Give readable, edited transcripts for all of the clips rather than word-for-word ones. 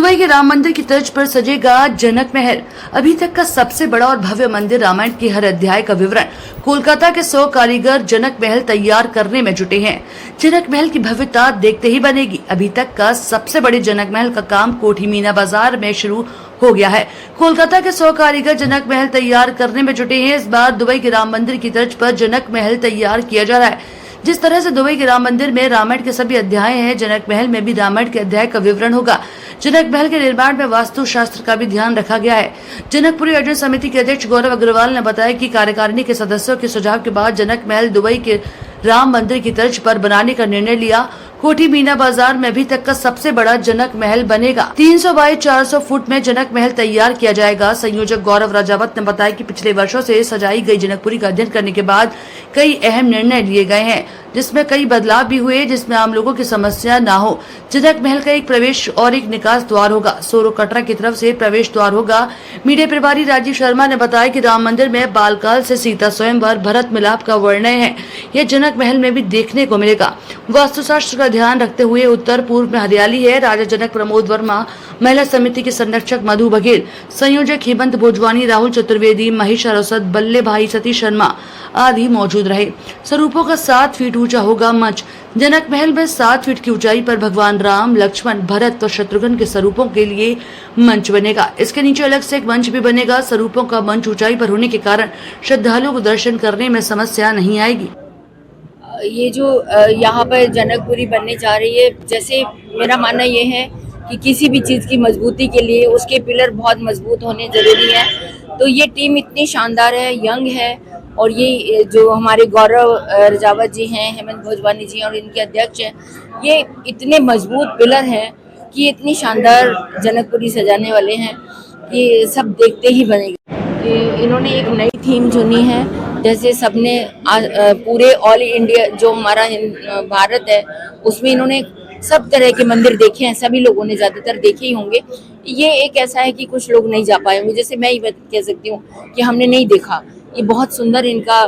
Dubai के राम मंदिर की तर्ज पर सजेगा जनक महल। अभी तक का सबसे बड़ा और भव्य मंदिर रामायण के हर अध्याय का विवरण कोलकाता के 100 कारीगर जनक महल तैयार करने में जुटे हैं। जनक महल की भव्यता देखते ही बनेगी। अभी तक का सबसे बड़े जनक महल का काम कोठी मीना बाजार में शुरू हो गया है। कोलकाता के 100 कारीगर जनक महल तैयार करने में जुटे हैं। इस बार दुबई के राम मंदिर की तर्ज पर जनक महल तैयार किया जा रहा है। जिस तरह से दुबई के राम मंदिर में रामायण के सभी अध्याय हैं, जनक महल में भी रामायण के अध्याय का विवरण होगा। जनक महल के निर्माण में वास्तु शास्त्र का भी ध्यान रखा गया है। जनकपुरी अर्जुन समिति के अध्यक्ष गौरव अग्रवाल ने बताया कि कार्यकारिणी के सदस्यों के सुझाव के बाद जनक महल दुबई के राम मंदिर की तर्ज पर बनाने का निर्णय लिया। कोठी मीना बाजार में अभी तक का सबसे बड़ा जनक महल बनेगा। 300 बाई 400 फुट में जनक महल तैयार किया जाएगा। संयोजक गौरव राजावत ने बताया कि पिछले वर्षों से सजाई गई जनकपुरी का अध्ययन करने के बाद कई अहम निर्णय लिए गए हैं, जिसमें कई बदलाव भी हुए, जिसमें आम लोगों की समस्या न हो। जनक महल का एक प्रवेश और एक निकास द्वार होगा। सोरो कटरा की तरफ से प्रवेश द्वार होगा। मीडिया प्रभारी राजीव शर्मा ने बताया कि राम मंदिर में बालकाल से सीता स्वयंवर भरत मिलाप का वर्णन है। यह जनक महल में भी देखने को मिलेगा। वास्तुशास्त्र का ध्यान रखते हुए उत्तर पूर्व में हरियाली है। राजा जनक प्रमोद वर्मा, महिला समिति के संरक्षक मधु बघेल, संयोजक हेमंत भोजवानी, राहुल चतुर्वेदी, महेश अरोसत, बल्ले भाई, सतीश शर्मा आदि मौजूद रहे। स्वरूपों का 7 फीट ऊंचा होगा मंच। जनक महल में 7 फीट की ऊंचाई पर भगवान राम, लक्ष्मण, भरत और शत्रुघ्न के स्वरूपों के लिए मंच बनेगा। इसके नीचे अलग से एक मंच भी बनेगा। स्वरूपों का मंच ऊंचाई पर होने के कारण श्रद्धालुओं को दर्शन करने में समस्या नहीं आएगी। ये जो यहाँ पर जनकपुरी बनने जा रही है, जैसे मेरा मानना ये है कि किसी भी चीज़ की मजबूती के लिए उसके पिलर बहुत मजबूत होने जरूरी है। तो ये टीम इतनी शानदार है, यंग है, और ये जो हमारे गौरव राजावत जी हैं, हेमंत भोजवानी जी और इनके अध्यक्ष हैं, ये इतने मजबूत पिलर हैं कि इतनी शानदार जनकपुरी सजाने वाले हैं कि सब देखते ही बनेगा। इन्होंने एक नई थीम चुनी है, जैसे सबने पूरे ऑल इंडिया जो हमारा भारत है उसमें इन्होंने सब तरह के मंदिर देखे हैं। सभी लोगों ने ज़्यादातर देखे ही होंगे। ये एक ऐसा है कि कुछ लोग नहीं जा पाए होंगे, जैसे मैं ही कह सकती हूँ कि हमने नहीं देखा। ये बहुत सुंदर इनका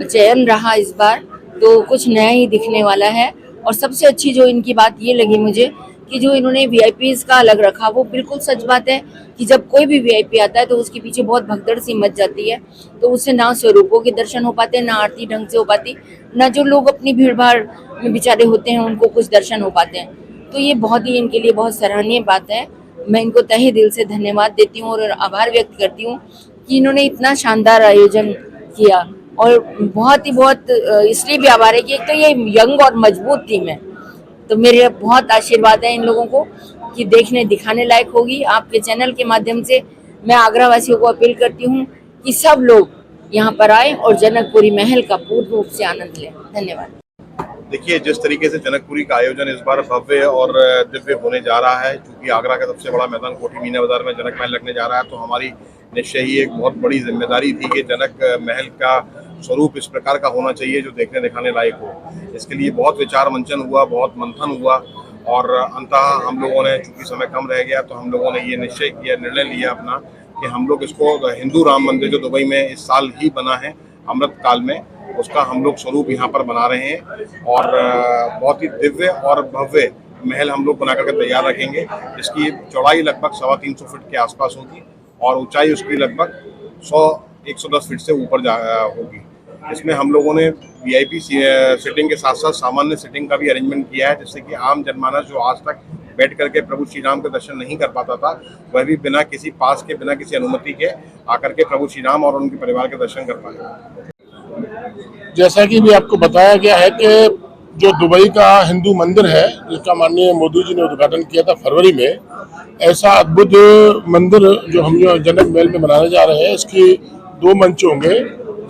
चयन रहा इस बार, तो कुछ नया ही दिखने वाला है। और सबसे अच्छी जो इनकी बात ये लगी मुझे कि जो इन्होंने वीआईपीज़ का अलग रखा, वो बिल्कुल सच बात है कि जब कोई भी वीआईपी आता है तो उसके पीछे बहुत भगदड़ सी मच जाती है। तो उससे ना स्वरूपों के दर्शन हो पाते, ना आरती ढंग से हो पाती, ना जो लोग अपनी भीड़ भाड़ में बेचारे होते हैं उनको कुछ दर्शन हो पाते हैं। तो ये बहुत ही इनके लिए बहुत सराहनीय बात है। मैं इनको तहे दिल से धन्यवाद देती हूँ और आभार व्यक्त करती हूँ कि इन्होंने इतना शानदार आयोजन किया। और बहुत इसलिए भी आभार है कि एक तो ये यंग और मजबूत टीम है, तो मेरे बहुत आशीर्वाद है इन लोगों को कि देखने दिखाने लायक होगी। आपके चैनल के माध्यम से मैं आगरा वासियों को अपील करती हूँ कि सब लोग यहाँ पर आए और जनकपुरी महल का पूर्ण रूप से आनंद लें। धन्यवाद। देखिए, जिस तरीके से जनकपुरी का आयोजन इस बार भव्य और दिव्य होने जा रहा है, क्योंकि आगरा का सबसे बड़ा मैदान कोठी मीना बाजार में जनक महल लगने जा रहा है, तो हमारी निश्चय ही एक बहुत बड़ी जिम्मेदारी थी कि जनक महल का स्वरूप इस प्रकार का होना चाहिए जो देखने दिखाने लायक हो। इसके लिए बहुत विचार मंचन हुआ, बहुत मंथन हुआ, और अंततः हम लोगों ने, चूंकि समय कम रह गया, तो हम लोगों ने ये निश्चय किया, निर्णय लिया अपना कि हम लोग इसको हिंदू राम मंदिर जो दुबई में इस साल ही बना है अमृत काल में, उसका हम लोग स्वरूप यहाँ पर बना रहे हैं। और बहुत ही दिव्य और भव्य महल हम लोग बना करके तैयार रखेंगे। इसकी चौड़ाई लगभग 325 फीट के आसपास होगी और ऊंचाई उसकी लगभग 110 फीट से ऊपर होगी। इसमें हम लोगों ने वीआईपी सिटिंग के साथ साथ सामान्य सिटिंग का भी अरेंजमेंट किया है, जिससे कि आम जनमानस जो आज तक बैठ करके प्रभु श्री राम के दर्शन नहीं कर पाता था, वह भी बिना किसी पास के, बिना किसी अनुमति के आकर के प्रभु श्री राम और उनके परिवार के दर्शन कर पाए। जैसा कि भी आपको बताया गया है कि जो दुबई का हिंदू मंदिर है, जिसका माननीय मोदी जी ने उद्घाटन किया था फरवरी में, ऐसा अद्भुत मंदिर जो हम जनक महल में बनाने जा रहे हैं, इसकी 2 मंच होंगे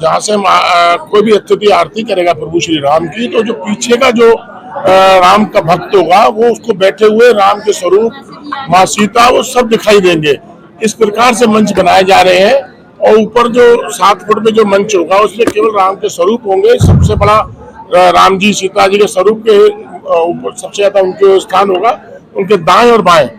जहाँ से कोई भी अतिथि आरती करेगा प्रभु श्री राम की, तो जो पीछे का जो राम का भक्त होगा वो उसको बैठे हुए राम के स्वरूप, माँ सीता, वो सब दिखाई देंगे। इस प्रकार से मंच बनाए जा रहे हैं। और ऊपर जो 7 फुट में जो मंच होगा उसमें केवल राम के स्वरूप होंगे। सबसे बड़ा राम जी, सीता जी के स्वरूप के ऊपर सबसे ज्यादा उनके स्थान होगा। उनके दाएं और बाएं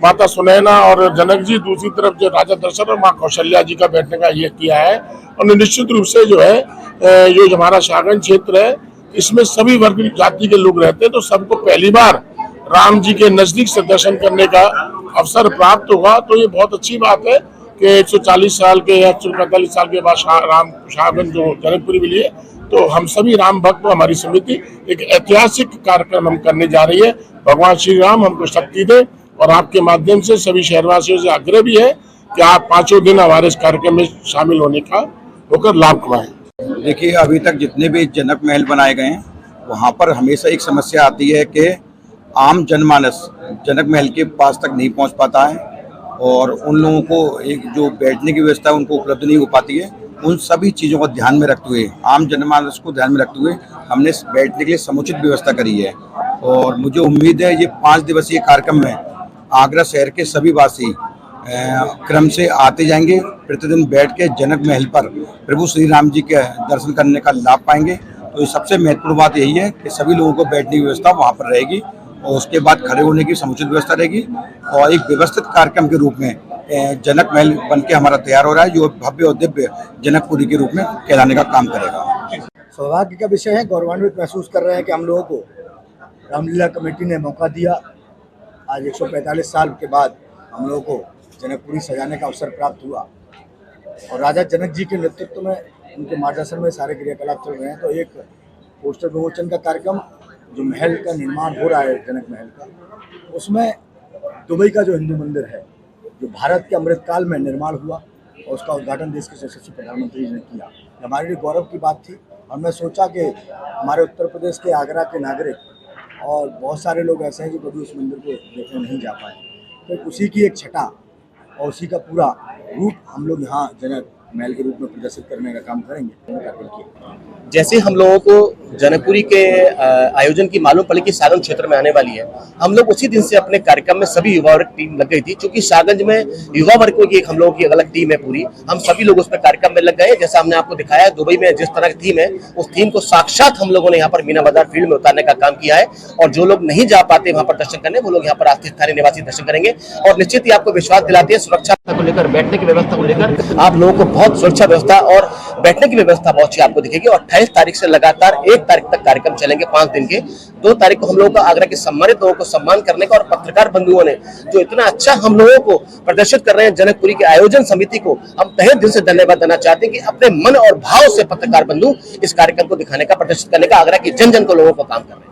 माता सुनैना और जनक जी, दूसरी तरफ जो राजा दशरथ और माँ कौशल्या जी का बैठने का ये किया है। और निश्चित रूप से जो है जो हमारा शागन क्षेत्र है, इसमें सभी वर्ग जाति के लोग रहते हैं, तो सबको पहली बार राम जी के नजदीक से दर्शन करने का अवसर प्राप्त होगा तो ये बहुत अच्छी बात है कि 140 साल के या 145 साल के बाद शाहगंज जो जनकपुरी मिली है, तो हम सभी राम भक्त, हमारी समिति एक ऐतिहासिक कार्यक्रम हम करने जा रही है। भगवान श्री राम हमको शक्ति दे और आपके माध्यम से सभी शहरवासियों से आग्रह भी है कि आप 5 दिन हमारे इस कार्यक्रम में शामिल होकर लाभ कमाएं। देखिए, अभी तक जितने भी जनक महल बनाए गए हैं वहाँ पर हमेशा एक समस्या आती है कि आम जनमानस जनक महल के पास तक नहीं पहुँच पाता है और उन लोगों को एक जो बैठने की व्यवस्था है उनको उपलब्ध नहीं हो पाती है। उन सभी चीज़ों को ध्यान में रखते हुए, आम जनमानस को ध्यान में रखते हुए हमने बैठने के लिए समुचित व्यवस्था करी है और मुझे उम्मीद है ये 5 दिवसीय कार्यक्रम में आगरा शहर के सभी वासी क्रम से आते जाएंगे, प्रतिदिन बैठ के जनक महल पर प्रभु श्री राम जी के दर्शन करने का लाभ पाएंगे। तो ये सबसे महत्वपूर्ण बात यही है कि सभी लोगों को बैठने की व्यवस्था वहाँ पर रहेगी और उसके बाद खड़े होने की समुचित व्यवस्था रहेगी और एक व्यवस्थित कार्यक्रम के रूप में जनक महल बन के हमारा तैयार हो रहा है, जो भव्य और दिव्य जनकपुरी के रूप में कहलाने का काम करेगा। सौभाग्य का विषय है, गौरवान्वित महसूस कर रहे हैं कि हम लोगों को रामलीला कमेटी ने मौका दिया। आज 145 साल के बाद हम लोगों को जनकपुरी सजाने का अवसर प्राप्त हुआ और राजा जनक जी के नेतृत्व में, उनके मार्गदर्शन में सारे क्रियाकलाप चल रहे हैं। तो एक पोस्टर विमोचन का कार्यक्रम, जो महल का निर्माण हो रहा है जनक महल का, उसमें दुबई का जो हिंदू मंदिर है, जो भारत के अमृतकाल में निर्माण हुआ और उसका उद्घाटन देश के यशस्वी प्रधानमंत्री ने किया, हमारे लिए गौरव की बात थी। हमने सोचा कि हमारे उत्तर प्रदेश के आगरा के नागरिक और बहुत सारे लोग ऐसे हैं जो कभी उस मंदिर को देखने नहीं जा पाए, तो उसी की एक छटा और उसी का पूरा रूप हम लोग यहाँ जनक महल के रूप में प्रदर्शित करने का काम करेंगे। जैसे हम लोगों को जनकपुरी के आयोजन की मालूम पड़ी कि सागंज क्षेत्र में आने वाली है, हम लोग उसी दिन से अपने कार्यक्रम में सभी युवा वर्ग टीम लग गई थी। क्योंकि सागंज में युवा वर्ग की एक हम लोगों की अलग टीम है पूरी, हम सभी लोग उस पर कार्यक्रम में लग गए। जैसा हमने आपको दिखाया दुबई में जिस तरह की थीम है, उस थीम को साक्षात हम लोगों ने यहाँ पर मीना बाजार फील्ड में उतारने का काम किया है और जो लोग नहीं जा पाते वहाँ पर दर्शन करने, वो लोग यहाँ पर आस्थे स्थानीय निवासी दर्शन करेंगे और निश्चित ही आपको विश्वास दिलाती है सुरक्षा को लेकर, बैठने की व्यवस्था को लेकर आप लोगों को बहुत सुरक्षा व्यवस्था और बैठने की व्यवस्था बहुत अच्छी आपको दिखेगी। और 28 तारीख से लगातार 1 तारीख तक कार्यक्रम चलेंगे 5 दिन के। 2 तारीख को हम लोगों को आगरा के सम्मानित लोगों को सम्मान करने का और पत्रकार बंधुओं ने जो इतना अच्छा हम लोगों को प्रदर्शित कर रहे हैं, जनकपुरी के आयोजन समिति को हम तहे दिल से धन्यवाद देना चाहते हैं कि अपने मन और भाव से पत्रकार बंधु इस कार्यक्रम को दिखाने का, प्रदर्शित करने का आगरा के जन जन को लोगों को काम कर रहे हैं।